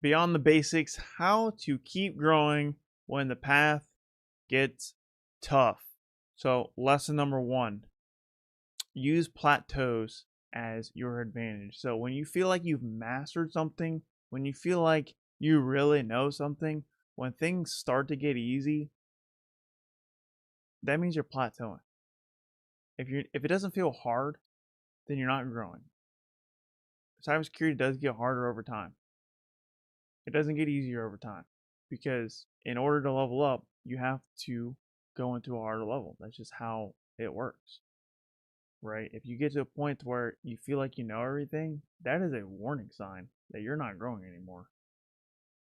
Beyond the basics, how to keep growing when the path gets tough. So, lesson number one, use plateaus as your advantage. So, when you feel like you've mastered something, when you feel like you really know something, when things start to get easy, that means you're plateauing. If it doesn't feel hard, then you're not growing. Cybersecurity does get harder over time. It doesn't get easier over time because in order to level up, you have to go into a harder level. That's just how it works, right? If you get to a point where you feel like you know everything, that is a warning sign that you're not growing anymore.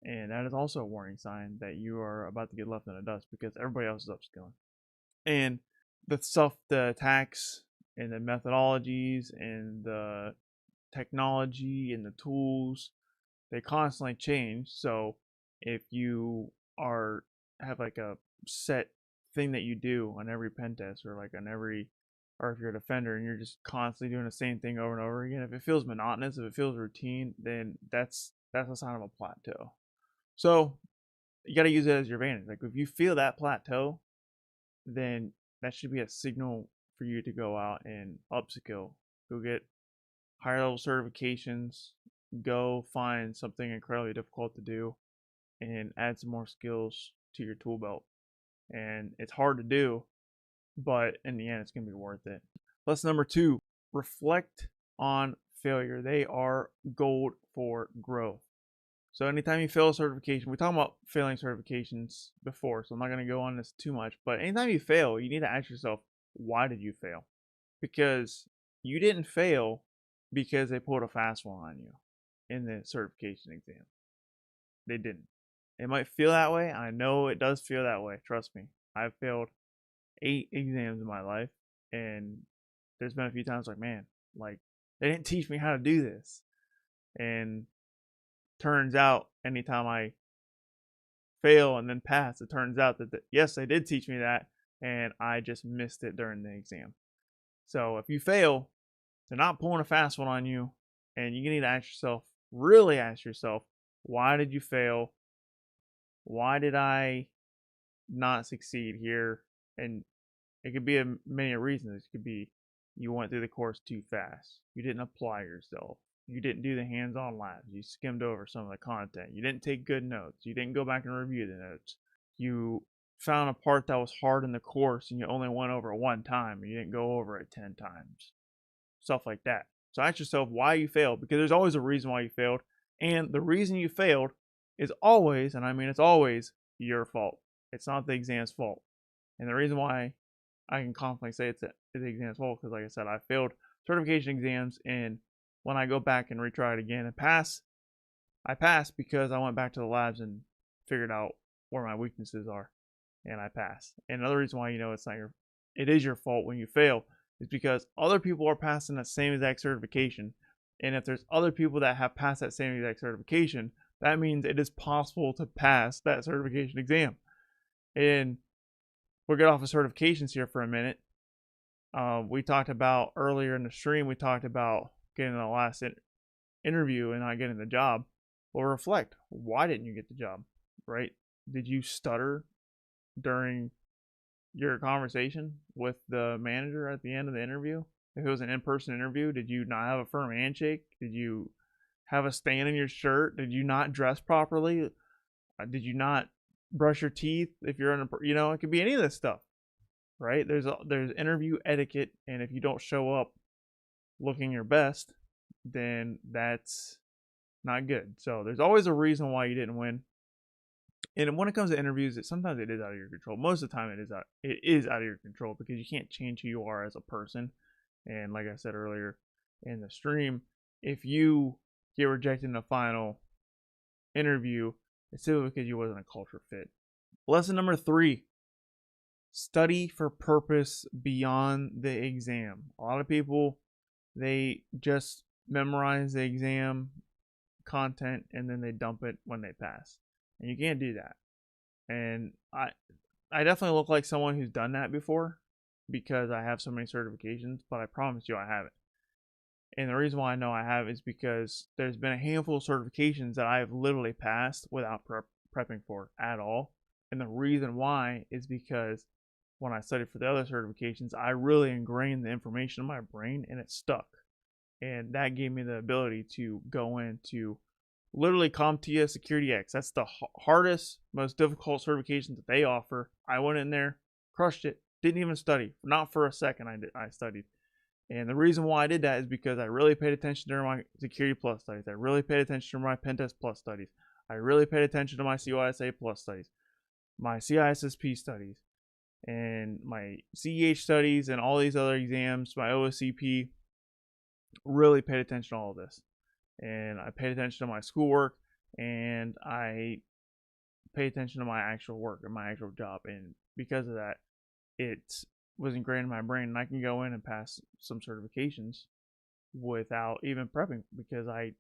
And that is also a warning sign that you are about to get left in the dust because everybody else is upskilling. And the stuff, the attacks and the methodologies and the technology and the tools, they constantly change. So if you are have like a set thing that you do on every pen test or like on every, or if you're a defender and you're just constantly doing the same thing over and over again, if it feels monotonous, if it feels routine, then that's a sign of a plateau. So you got to use it as your advantage. Like if you feel that plateau, then that should be a signal for you to go out and upskill, go get higher level certifications, go find something incredibly difficult to do, and add some more skills to your tool belt. And it's hard to do, but in the end, it's going to be worth it. Lesson number two, reflect on failure. They are gold for growth. So anytime you fail a certification, we talked about failing certifications before, so I'm not going to go on this too much, but anytime you fail, you need to ask yourself, why did you fail? Because you didn't fail because they pulled a fast one on you in the certification exam. They didn't. It might feel that way. I know it does feel that way. Trust me. I've failed 8 exams in my life, and there's been a few times like, man, like they didn't teach me how to do this. And turns out, anytime I fail and then pass, it turns out that yes, they did teach me that, and I just missed it during the exam. So if you fail, they're not pulling a fast one on you, and you need to ask yourself, really ask yourself, why did you fail? Why did I not succeed here? And it could be many reasons. It could be you went through the course too fast. You didn't apply yourself. You didn't do the hands-on labs. You skimmed over some of the content. You didn't take good notes. You didn't go back and review the notes. You found a part that was hard in the course and you only went over it one time. You didn't go over it 10 times. Stuff like that. So ask yourself why you failed, because there's always a reason why you failed. And the reason you failed is always, and I mean it's always, your fault. It's not the exam's fault. And the reason why I can confidently say it's the exam's fault, because like I said, I failed certification exams, and when I go back and retry it again and pass, I pass because I went back to the labs and figured out where my weaknesses are, and I pass. And another reason why you know it is your fault when you fail is because other people are passing that same exact certification, and if there's other people that have passed that same exact certification, that means it is possible to pass that certification exam. And we'll get off of certifications here for a minute. We talked about earlier in the stream, we talked about getting the last interview and not getting the job. Well, reflect. Why didn't you get the job? Right? Did you stutter during your conversation with the manager at the end of the interview? If it was an in-person interview, did you not have a firm handshake? Did you have a stain in your shirt? Did you not dress properly? Did you not brush your teeth if you're in a, it could be any of this stuff, right? There's interview etiquette, and if you don't show up looking your best, then that's not good. So there's always a reason why you didn't win. And when it comes to interviews, sometimes it is out of your control. Most of the time, it is out of your control because you can't change who you are as a person. And like I said earlier in the stream, if you get rejected in the final interview, it's simply because you wasn't a culture fit. Lesson number 3: study for purpose beyond the exam. A lot of people, they just memorize the exam content and then they dump it when they pass. And you can't do that. And I definitely look like someone who's done that before because I have so many certifications, but I promise you I haven't. And the reason why I know I have is because there's been a handful of certifications that I have literally passed without prepping for at all. And the reason why is because when I studied for the other certifications, I really ingrained the information in my brain and it stuck. And that gave me the ability to go into literally CompTIA Security X. That's the hardest, most difficult certification that they offer. I went in there, crushed it, didn't even study. Not for a second I studied. And the reason why I did that is because I really paid attention during my Security Plus studies. I really paid attention to my Pentest Plus studies. I really paid attention to my COISA Plus studies, my CISSP studies, and my CEH studies, and all these other exams, my OSCP. Really paid attention to all of this. And I paid attention to my schoolwork, and I paid attention to my actual work and my actual job. And because of that, it was ingrained in my brain, and I can go in and pass some certifications without even prepping because I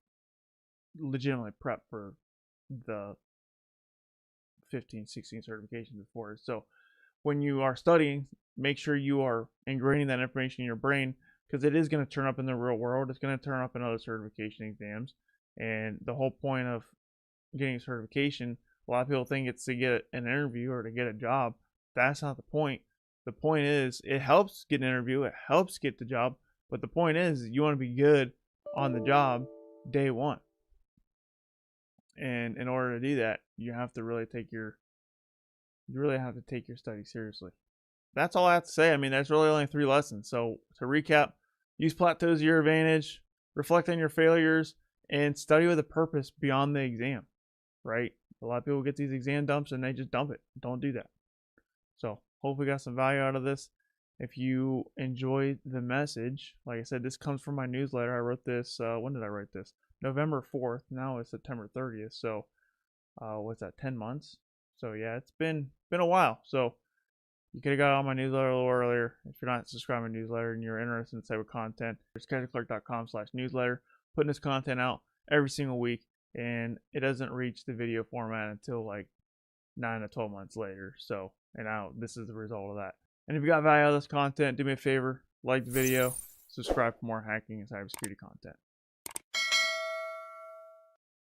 legitimately prepped for the 15, 16 certifications before. So when you are studying, make sure you are ingraining that information in your brain, because it is going to turn up in the real world. It's going to turn up in other certification exams. And the whole point of getting a certification, a lot of people think it's to get an interview or to get a job. That's not the point. The point is it helps get an interview, it helps get the job, but the point is you want to be good on the job day one. And in order to do that, you have to really take your study seriously. That's all I have to say. I mean, there's really only 3 lessons. So to recap, use plateaus to your advantage, reflect on your failures, and study with a purpose beyond the exam, right? A lot of people get these exam dumps and they just dump it. Don't do that. So hopefully you got some value out of this. If you enjoyed the message, like I said, this comes from my newsletter. I wrote this, when did I write this? November 4th. Now it's September 30th. So what's that, 10 months? So yeah, it's been a while. So you could have got on my newsletter a little earlier. If you're not subscribing to my newsletter and you're interested in cyber content, it's kyserclark.com/newsletter. Putting this content out every single week, and it doesn't reach the video format until like 9 to 12 months later. So, and now this is the result of that. And if you got value out of this content, do me a favor, like the video, subscribe for more hacking and cybersecurity content.